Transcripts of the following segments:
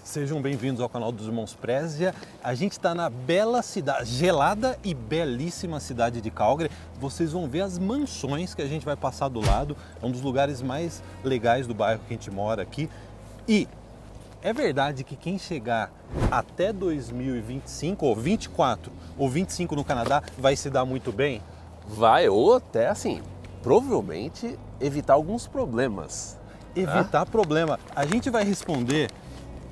Sejam bem-vindos ao canal dos Irmãos Prezia. A gente está na bela cidade, gelada e belíssima cidade de Calgary. Vocês vão ver as mansões que a gente vai passar do lado. É um dos lugares mais legais do bairro que a gente mora aqui. E é verdade que quem chegar até 2025, ou 24, ou 25 no Canadá, vai se dar muito bem? Vai, ou até assim, provavelmente evitar alguns problemas. Evitar problema. A gente vai responder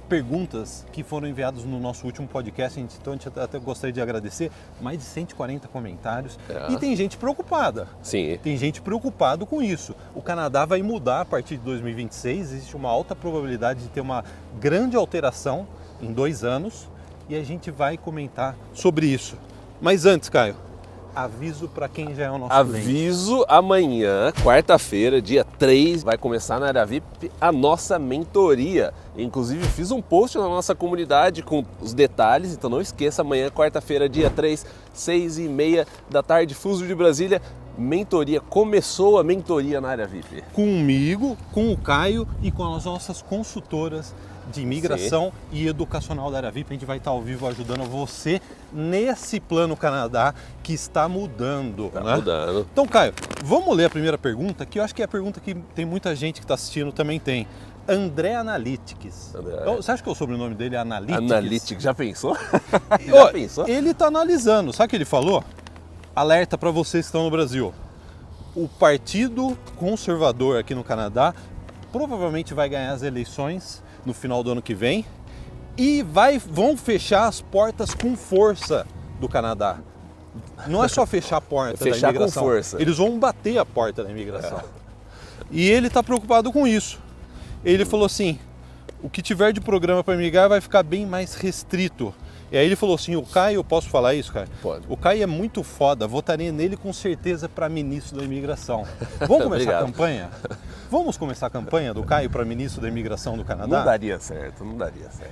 perguntas que foram enviadas no nosso último podcast, então a gente até gostaria de agradecer, mais de 140 comentários. E tem gente preocupada. Sim. Tem gente preocupada com isso. O Canadá vai mudar a partir de 2026, existe uma alta probabilidade de ter uma grande alteração em 2 anos e a gente vai comentar sobre isso. Mas antes, Caio, aviso para quem já é o nosso cliente. Aviso, amanhã, quarta-feira, dia 3, vai começar na área VIP a nossa mentoria. Inclusive fiz um post na nossa comunidade com os detalhes, então não esqueça, amanhã, quarta-feira, dia 3, 6h30 da tarde, fuso de Brasília, mentoria. Começou a mentoria na área VIP. Comigo, com o Caio e com as nossas consultoras de imigração e educacional da área VIP. A gente vai estar ao vivo ajudando você nesse plano Canadá que está mudando. Tá mudando. Então, Caio, vamos ler a primeira pergunta, que eu acho que é a pergunta que tem muita gente que está assistindo também tem. André Analytics. Você acha que o sobrenome dele é Analytics? Analytics, já pensou? Já pensou? Ele está analisando. Sabe o que ele falou? Alerta para vocês que estão no Brasil. O Partido Conservador aqui no Canadá provavelmente vai ganhar as eleições no final do ano que vem e vão fechar as portas com força do Canadá. Não é só fechar a porta da imigração. Com força. Eles vão bater a porta da imigração. E ele está preocupado com isso. Ele falou assim, o que tiver de programa para imigrar vai ficar bem mais restrito. E aí ele falou assim, o Caio, eu posso falar isso, Caio? Pode. O Caio é muito foda, votaria nele com certeza para ministro da imigração. Vamos começar a campanha? Vamos começar a campanha do Caio para ministro da imigração do Canadá? Não daria certo.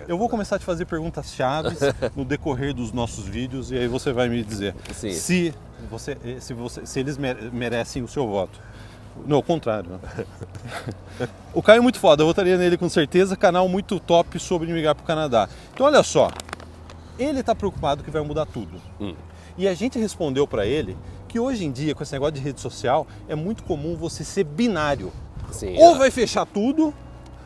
Eu vou começar a te fazer perguntas chaves no decorrer dos nossos vídeos e aí você vai me dizer se eles merecem o seu voto. Não, ao contrário. O Caio é muito foda, eu votaria nele com certeza, canal muito top sobre imigrar para o Canadá. Então olha só, ele está preocupado que vai mudar tudo. E a gente respondeu para ele que hoje em dia, com esse negócio de rede social, é muito comum você ser binário. Sim, ou vai fechar tudo,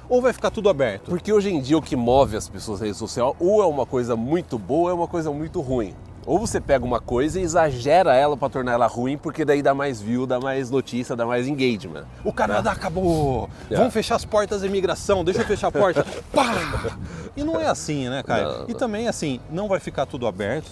ou vai ficar tudo aberto. Porque hoje em dia o que move as pessoas na rede social ou é uma coisa muito boa ou é uma coisa muito ruim. Ou você pega uma coisa e exagera ela para tornar ela ruim, porque daí dá mais view, dá mais notícia, dá mais engagement. O Canadá acabou! Vamos fechar as portas da imigração, deixa eu fechar a porta. Pá! E não é assim, né, Caio? Não. E também assim, não vai ficar tudo aberto,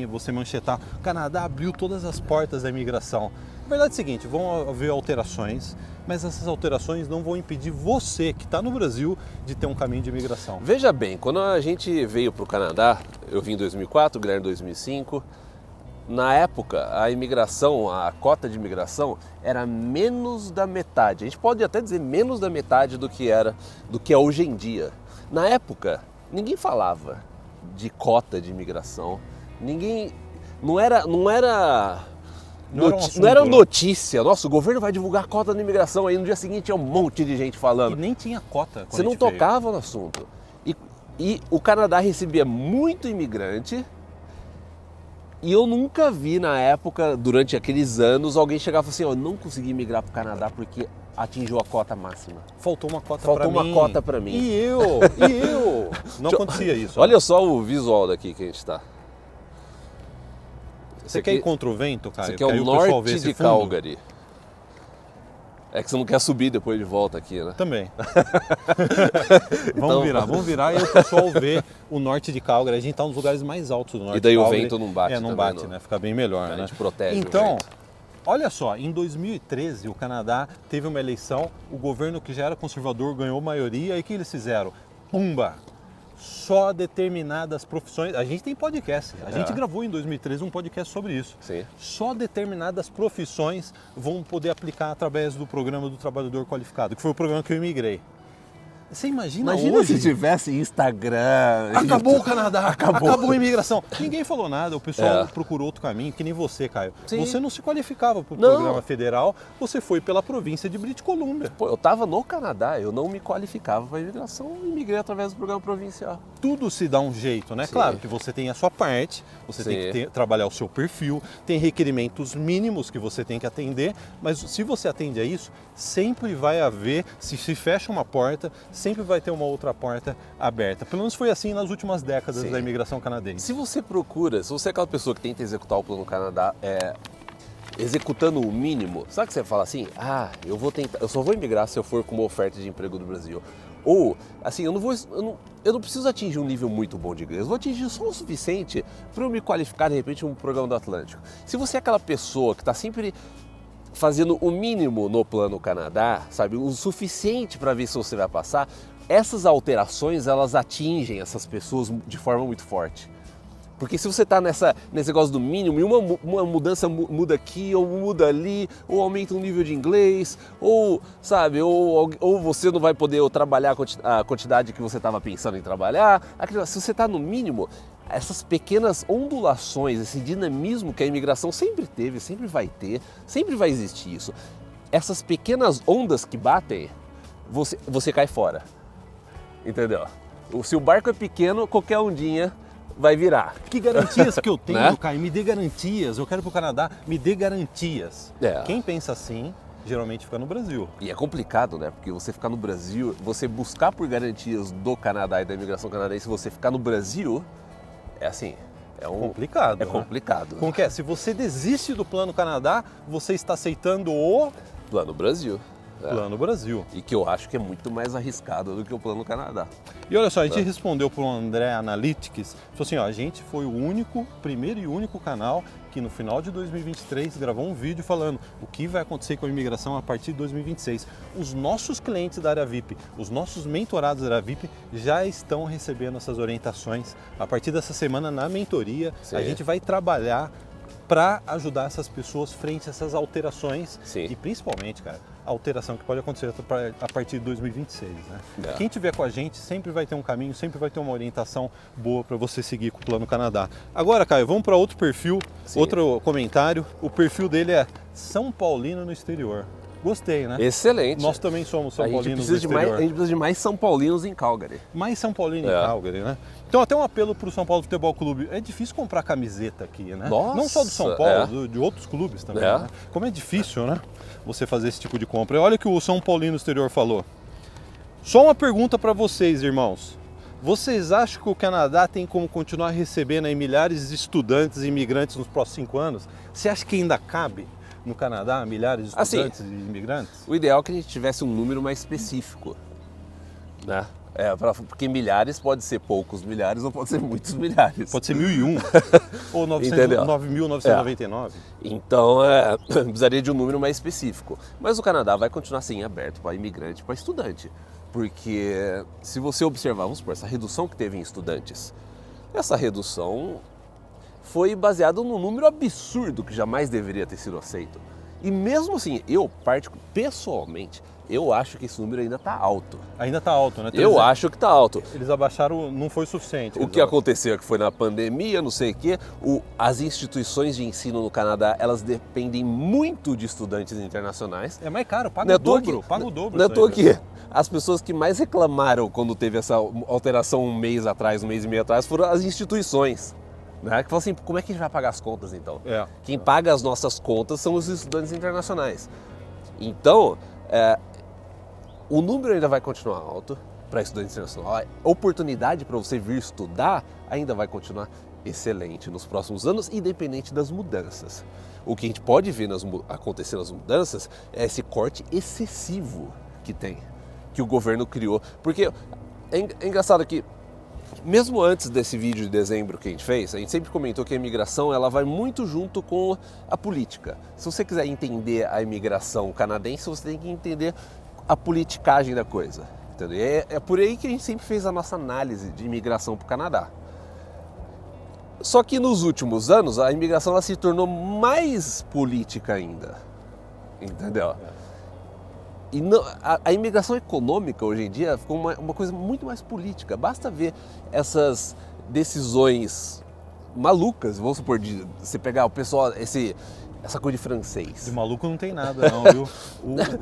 você manchetar, o Canadá abriu todas as portas da imigração. A verdade é o seguinte, vão haver alterações, mas essas alterações não vão impedir você, que está no Brasil, de ter um caminho de imigração. Veja bem, quando a gente veio para o Canadá, eu vim em 2004, o Guilherme em 2005, na época a imigração, a cota de imigração era menos da metade. A gente pode até dizer menos da metade do que é hoje em dia. Na época, ninguém falava de cota de imigração, não era notícia. Nossa, o governo vai divulgar a cota de imigração. Aí no dia seguinte tinha um monte de gente falando. E nem tinha cota. Você não tocava no assunto. E o Canadá recebia muito imigrante. E eu nunca vi na época, durante aqueles anos, alguém chegar e falar assim, eu não consegui migrar para o Canadá porque atingiu a cota máxima. Faltou uma cota para mim. Faltou uma cota para mim. E eu? Não acontecia isso. Olha só o visual daqui que a gente está. Você quer ir contra o vento, Caio? Isso aqui é o norte de Calgary. É que você não quer subir depois de volta aqui, né? Também. Vamos virar e o pessoal vê o norte de Calgary. A gente está nos lugares mais altos do norte de Calgary. E daí o vento não bate. Não bate, né? Fica bem melhor, né? A gente protege então, o vento. Olha só, em 2013 o Canadá teve uma eleição, o governo que já era conservador ganhou maioria e o que eles fizeram? Pumba! Só determinadas profissões, a gente tem podcast, a gente gravou em 2013 um podcast sobre isso. Sim. Só determinadas profissões vão poder aplicar através do programa do trabalhador qualificado, que foi o programa que eu imigrei. Você imagina hoje? Se tivesse Instagram... Acabou o Canadá, acabou a imigração. Ninguém falou nada, o pessoal procurou outro caminho, que nem você, Caio. Sim. Você não se qualificava para o programa federal, você foi pela província de British Columbia. Pô, eu estava no Canadá, eu não me qualificava para a imigração, imigrei através do programa provincial. Tudo se dá um jeito, né? Sim. Claro que você tem a sua parte, você tem que trabalhar o seu perfil, tem requerimentos mínimos que você tem que atender, mas se você atende a isso, sempre vai haver, se fecha uma porta, sempre vai ter uma outra porta aberta. Pelo menos foi assim nas últimas décadas da imigração canadense. Se você é aquela pessoa que tenta executar o Plano Canadá, executando o mínimo, sabe que você fala assim, eu só vou imigrar se eu for com uma oferta de emprego do Brasil. Ou, assim, eu não preciso atingir um nível muito bom de inglês, eu vou atingir só o suficiente para eu me qualificar, de repente, um programa do Atlântico. Se você é aquela pessoa que está sempre fazendo o mínimo no Plano Canadá, sabe, o suficiente para ver se você vai passar, essas alterações, elas atingem essas pessoas de forma muito forte. Porque se você está nesse negócio do mínimo e uma mudança muda aqui ou muda ali, ou aumenta o nível de inglês, ou, sabe, ou você não vai poder trabalhar a quantidade que você estava pensando em trabalhar, se você está no mínimo, essas pequenas ondulações, esse dinamismo que a imigração sempre teve, sempre vai ter, sempre vai existir isso. Essas pequenas ondas que batem, você cai fora. Entendeu? Se o barco é pequeno, qualquer ondinha vai virar. Que garantias que eu tenho, né? Caio? Me dê garantias. Eu quero ir para o Canadá, me dê garantias. Quem pensa assim, geralmente fica no Brasil. E é complicado, né? Porque você ficar no Brasil, você buscar por garantias do Canadá e da imigração canadense, você ficar no Brasil, é assim... complicado. É complicado. Como que é? Se você desiste do Plano Canadá, você está aceitando o... Plano Brasil. Plano Brasil. E que eu acho que é muito mais arriscado do que o Plano Canadá. E olha só, a gente respondeu para o André Analytics, falou assim, ó, a gente foi o primeiro e único canal que no final de 2023 gravou um vídeo falando o que vai acontecer com a imigração a partir de 2026. Os nossos clientes da área VIP, os nossos mentorados da área VIP já estão recebendo essas orientações. A partir dessa semana na mentoria, a gente vai trabalhar para ajudar essas pessoas frente a essas alterações e principalmente, cara, a alteração que pode acontecer a partir de 2026, né? Quem tiver com a gente sempre vai ter um caminho, sempre vai ter uma orientação boa para você seguir com o Plano Canadá. Agora, Caio, vamos para outro perfil, outro comentário. O perfil dele é São Paulino no exterior. Gostei, né? Excelente. Nós também somos São Paulinos no exterior. A gente precisa de mais São Paulinos em Calgary. Mais São Paulino em Calgary, né? Então até um apelo para o São Paulo Futebol Clube. É difícil comprar camiseta aqui, né? Nossa, não só do São Paulo, de outros clubes também, né? Como é difícil, né? Você fazer esse tipo de compra. Olha o que o São Paulino no exterior falou. Só uma pergunta para vocês, irmãos. Vocês acham que o Canadá tem como continuar recebendo aí milhares de estudantes e imigrantes nos próximos 5 anos? Você acha que ainda cabe no Canadá milhares de estudantes e imigrantes? O ideal é que a gente tivesse um número mais específico, né? Porque milhares pode ser poucos milhares ou pode ser muitos milhares. Pode ser 1.001 ou 9.999. Então, precisaria de um número mais específico. Mas o Canadá vai continuar assim aberto para imigrante, para estudante. Porque se você observar, vamos supor, essa redução que teve em estudantes, essa redução foi baseada num número absurdo que jamais deveria ter sido aceito. E mesmo assim, pessoalmente, eu acho que esse número ainda está alto. Ainda está alto, né? Eu acho que está alto. Eles abaixaram, não foi suficiente. O que aconteceu é que foi na pandemia, não sei o quê, as instituições de ensino no Canadá, elas dependem muito de estudantes internacionais. É mais caro, paga o dobro. Não é à toa que as pessoas que mais reclamaram quando teve essa alteração um mês e meio atrás, foram as instituições. Né? Que falam assim, como é que a gente vai pagar as contas então? Quem paga as nossas contas são os estudantes internacionais. Então, o número ainda vai continuar alto para estudante internacional. A oportunidade para você vir estudar ainda vai continuar excelente nos próximos anos, independente das mudanças. O que a gente pode ver acontecer nas mudanças é esse corte excessivo que o governo criou. Porque é engraçado que, mesmo antes desse vídeo de dezembro que a gente fez, a gente sempre comentou que a imigração ela vai muito junto com a política. Se você quiser entender a imigração canadense, você tem que entender a politicagem da coisa. Entendeu? É por aí que a gente sempre fez a nossa análise de imigração para o Canadá. Só que nos últimos anos, a imigração ela se tornou mais política ainda. Entendeu? E não, a imigração econômica hoje em dia ficou uma coisa muito mais política. Basta ver essas decisões malucas, vamos supor, de você pegar o pessoal, essa coisa de francês. De maluco não tem nada, não, viu?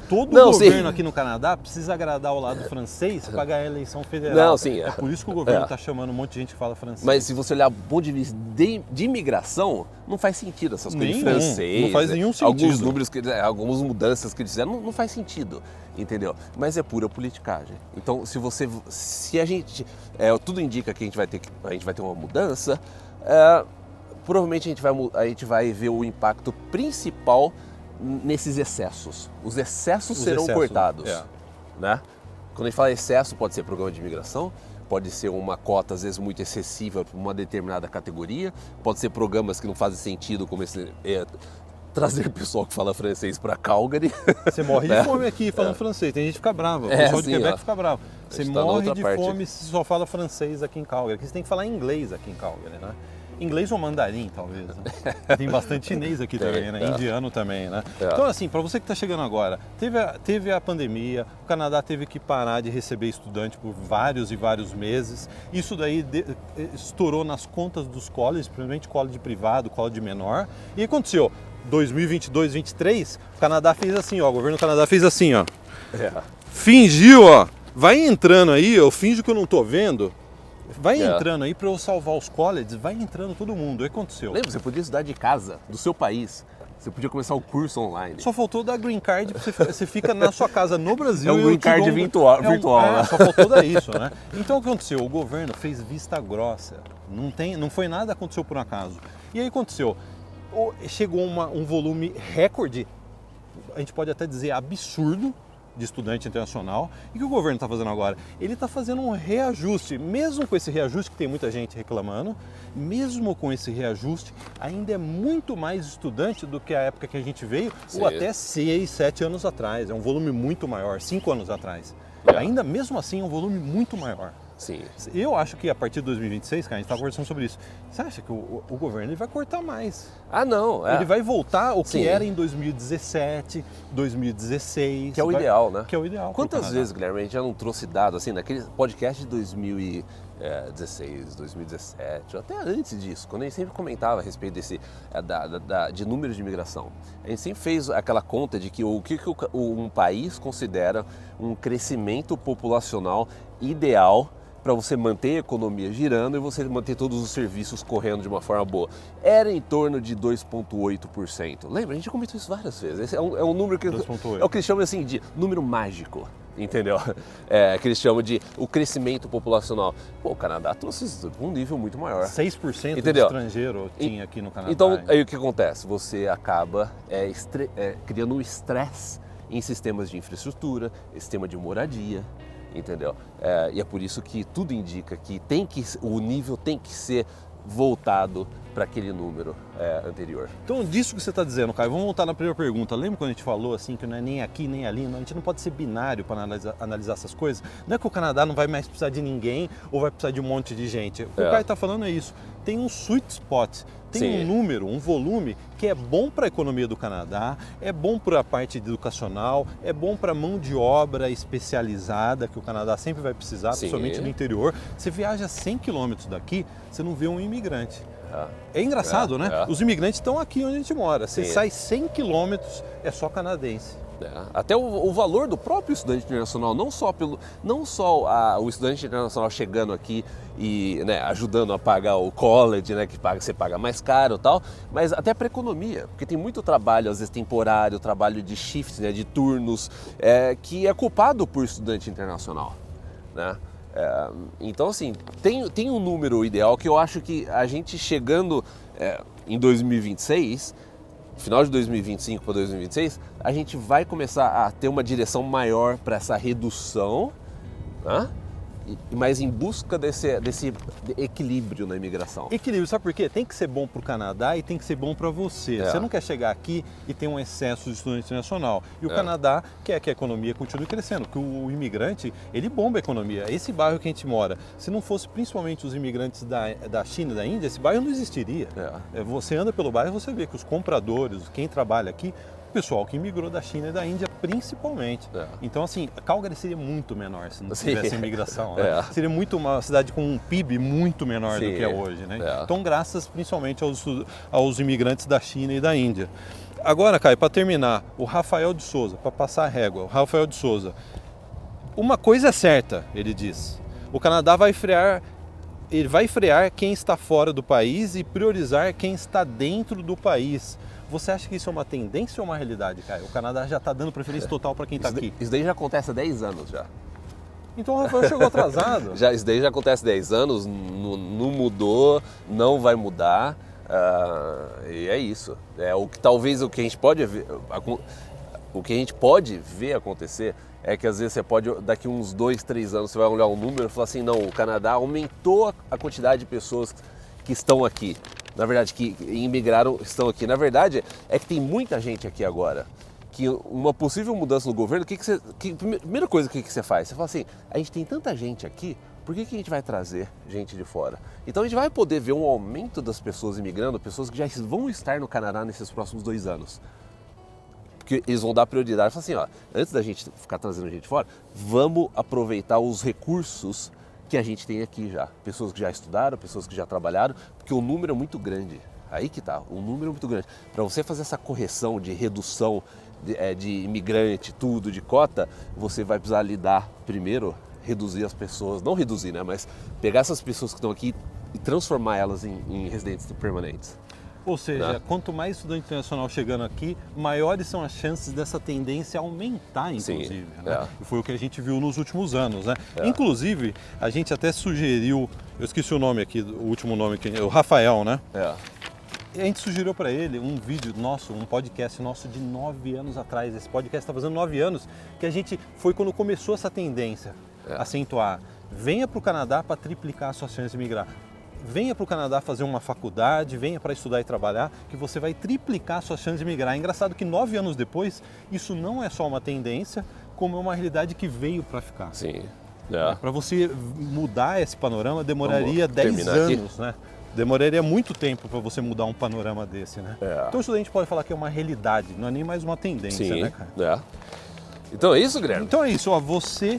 Todo governo aqui no Canadá precisa agradar o lado francês para ganhar a eleição federal. Não, sim. É por isso que o governo está chamando um monte de gente que fala francês. Mas se você olhar do ponto de vista de imigração, não faz sentido essas coisas de francês. Não faz nenhum sentido. Alguns números, algumas mudanças que eles fizeram, não faz sentido, entendeu? Mas é pura politicagem. Então, se a gente, tudo indica que a gente vai ter uma mudança, provavelmente a gente vai ver o impacto principal nesses excessos. Os excessos serão cortados. Né? Quando a gente fala excesso, pode ser programa de imigração, pode ser uma cota, às vezes, muito excessiva para uma determinada categoria, pode ser programas que não fazem sentido, como esse, trazer pessoal que fala francês para Calgary. Você morre de fome aqui falando francês, tem gente que fica brava, o pessoal de Quebec fica bravo. Você morre de fome se só fala francês aqui em Calgary, aqui você tem que falar inglês aqui em Calgary, né? Inglês ou mandarim, talvez. Né? Tem bastante chinês aqui também, né? Indiano também, né? Então, assim, para você que está chegando agora, teve a pandemia, o Canadá teve que parar de receber estudante por vários e vários meses. Isso daí estourou nas contas dos colleges, principalmente college privado, college menor. E o que aconteceu? 2022, 2023, o Canadá fez assim, ó. O governo do Canadá fez assim, ó. Fingiu, ó. Vai entrando aí, eu finjo que eu não tô vendo. Vai entrando aí para eu salvar os colleges, vai entrando todo mundo. O que aconteceu? Lembra, você podia estudar de casa, do seu país. Você podia começar o curso online. Só faltou dar green card, você fica na sua casa no Brasil. É um green card virtual, né? Só faltou dar isso, né? Então o que aconteceu? O governo fez vista grossa. Não foi nada que aconteceu por acaso. E aí aconteceu, chegou um volume recorde, a gente pode até dizer absurdo, de estudante internacional. E o que o governo está fazendo agora? Ele está fazendo um reajuste. Mesmo com esse reajuste, que tem muita gente reclamando, mesmo com esse reajuste, ainda é muito mais estudante do que a época que a gente veio, ou até 6, 7 anos atrás. É um volume muito maior, 5 anos atrás. Ainda mesmo assim é um volume muito maior. Sim. Eu acho que a partir de 2026, cara, a gente estava conversando sobre isso. Você acha que o governo ele vai cortar mais? Ah, não. Ele vai voltar ao que era em 2017, 2016. Que é o ideal, né? Que é o ideal. Quantas vezes, Guilherme, a gente já não trouxe dados assim, naquele podcast de 2016, 2017, ou até antes disso, quando a gente sempre comentava a respeito de números de imigração. A gente sempre fez aquela conta de que o que um país considera um crescimento populacional ideal para você manter a economia girando e você manter todos os serviços correndo de uma forma boa. Era em torno de 2,8%. Lembra? A gente comentou isso várias vezes. Esse é um número que é o que eles chamam assim de número mágico, entendeu? Que eles chamam de o crescimento populacional. Pô, o Canadá trouxe isso um nível muito maior. 6% de estrangeiro tinha aqui no Canadá. Então, aí o que acontece? Você acaba criando um estresse em sistemas de infraestrutura, sistema de moradia, entendeu? E é por isso que tudo indica que o nível tem que ser voltado para aquele número anterior. Então, disso que você está dizendo, Caio, vamos voltar na primeira pergunta. Lembra quando a gente falou assim que não é nem aqui nem ali? A gente não pode ser binário para analisar essas coisas. Não é que o Canadá não vai mais precisar de ninguém ou vai precisar de um monte de gente. O que o Caio está falando é isso. Tem um sweet spot, tem um número, um volume que é bom para a economia do Canadá, é bom para a parte educacional, é bom para a mão de obra especializada que o Canadá sempre vai precisar, principalmente no interior. Você viaja 100 quilômetros daqui, você não vê um imigrante. É engraçado, né? Os imigrantes estão aqui onde a gente mora. Você sai 100 quilômetros, é só canadense. Até o valor do próprio estudante internacional, não só o estudante internacional chegando aqui e ajudando a pagar o college, que você paga mais caro e tal, mas até para a economia, porque tem muito trabalho, às vezes temporário, trabalho de shift, de turnos, que é culpado por estudante internacional, né? Então, assim, tem um número ideal que eu acho que a gente chegando em 2026, final de 2025 para 2026, a gente vai começar a ter uma direção maior para essa redução, né? Mas em busca desse equilíbrio na imigração. Equilíbrio, sabe por quê? Tem que ser bom para o Canadá e tem que ser bom para você. Você não quer chegar aqui e ter um excesso de estudante internacional. E o Canadá quer que a economia continue crescendo, porque o imigrante, ele bomba a economia. Esse bairro que a gente mora, se não fosse principalmente os imigrantes da China e da Índia, esse bairro não existiria. Você anda pelo bairro e você vê que os compradores, quem trabalha aqui, pessoal que imigrou da China e da Índia principalmente. Então, assim, Calgary seria muito menor se não tivesse imigração. Né? Seria uma cidade com um PIB muito menor do que é hoje. Né? Então, graças principalmente aos imigrantes da China e da Índia. Agora, Caio, para terminar, o Rafael de Souza, para passar a régua, o Rafael de Souza, uma coisa é certa, ele diz, o Canadá vai frear quem está fora do país e priorizar quem está dentro do país. Você acha que isso é uma tendência ou uma realidade, Caio? O Canadá já está dando preferência total para quem está aqui. Isso daí já acontece há 10 anos já. Então o Rafael chegou atrasado. Isso daí já acontece há 10 anos, não mudou, não vai mudar. E é isso. Talvez o que a gente pode ver acontecer é que às vezes você pode, daqui uns 2, 3 anos, você vai olhar um número e falar assim, não, o Canadá aumentou a quantidade de pessoas que estão aqui. Na verdade, que imigraram, estão aqui. Na verdade, é que tem muita gente aqui agora. Que uma possível mudança no governo, primeira coisa que você faz? Você fala assim, a gente tem tanta gente aqui, por que a gente vai trazer gente de fora? Então a gente vai poder ver um aumento das pessoas imigrando, pessoas que já vão estar no Canadá nesses próximos 2 anos. Porque eles vão dar prioridade, falam assim, ó, antes da gente ficar trazendo gente de fora, vamos aproveitar os recursos que a gente tem aqui já. Pessoas que já estudaram, pessoas que já trabalharam, porque o número é muito grande. Aí que tá, o número é muito grande. Para você fazer essa correção de redução de imigrante, tudo, de cota, você vai precisar lidar primeiro, reduzir as pessoas, não reduzir, né, mas pegar essas pessoas que estão aqui e transformar elas em residentes permanentes. Ou seja, quanto mais estudante internacional chegando aqui, maiores são as chances dessa tendência aumentar, inclusive. Sim, né? E foi o que a gente viu nos últimos anos. Né? Inclusive, a gente até sugeriu, eu esqueci o nome aqui, o último nome, o Rafael, né? E a gente sugeriu para ele um vídeo nosso, um podcast nosso de 9 anos atrás. Esse podcast está fazendo 9 anos, que a gente foi quando começou essa tendência a acentuar. Venha para o Canadá para triplicar as suas chances de migrar. Venha para o Canadá fazer uma faculdade, venha para estudar e trabalhar, que você vai triplicar suas chances de migrar. É engraçado que 9 anos depois, isso não é só uma tendência, como é uma realidade que veio para ficar. Sim. Para você mudar esse panorama, demoraria 10 anos, né? Demoraria muito tempo para você mudar um panorama desse, né? Então isso a gente pode falar que é uma realidade, não é nem mais uma tendência, né, cara? Então é isso, Guilherme? Então é isso, ó, você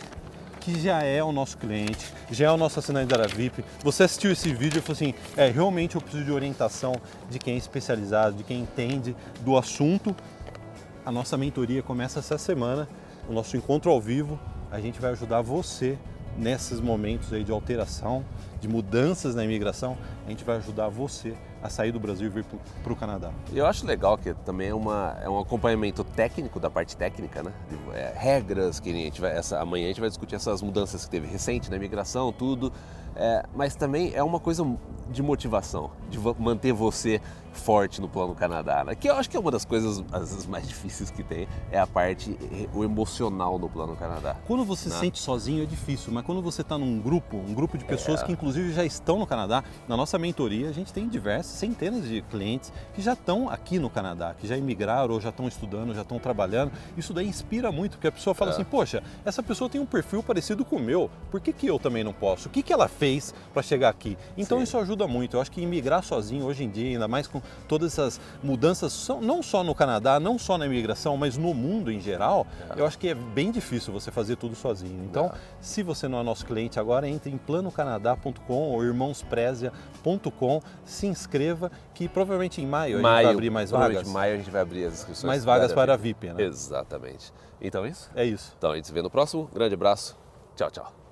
que já é o nosso cliente, já é o nosso assinante da Aravip, você assistiu esse vídeo e falou assim, realmente eu preciso de orientação de quem é especializado, de quem entende do assunto. A nossa mentoria começa essa semana, o nosso encontro ao vivo, a gente vai ajudar você nesses momentos aí de alteração, de mudanças na imigração, a gente vai ajudar você a sair do Brasil e vir para o Canadá. Eu acho legal que também é um acompanhamento técnico, da parte técnica, né? Regras que amanhã a gente vai discutir essas mudanças que teve recente na imigração, tudo. Mas também é uma coisa de motivação, de manter você forte no Plano Canadá, né? Que eu acho que é uma das coisas às vezes mais difíceis que tem, é a parte, o emocional do Plano Canadá. Quando você se sente sozinho é difícil, mas quando você está num grupo de pessoas que inclusive já estão no Canadá, na nossa mentoria a gente tem centenas de clientes que já estão aqui no Canadá, que já imigraram ou já estão estudando, já estão trabalhando. Isso daí inspira muito, porque a pessoa fala assim, poxa, essa pessoa tem um perfil parecido com o meu, por que eu também não posso? O que ela fez para chegar aqui? Então isso ajuda muito. Eu acho que imigrar sozinho hoje em dia, ainda mais com todas essas mudanças, não só no Canadá, não só na imigração, mas no mundo em geral, eu acho que é bem difícil você fazer tudo sozinho. Então, se você não é nosso cliente agora, entre em planocanadá.com ou irmãosprezia.com, se inscreva, que provavelmente em maio a gente vai abrir mais vagas. Em maio a gente vai abrir as inscrições. Mais vagas para a VIP, né? Exatamente. Então é isso? É isso. Então a gente se vê no próximo. Grande abraço. Tchau, tchau.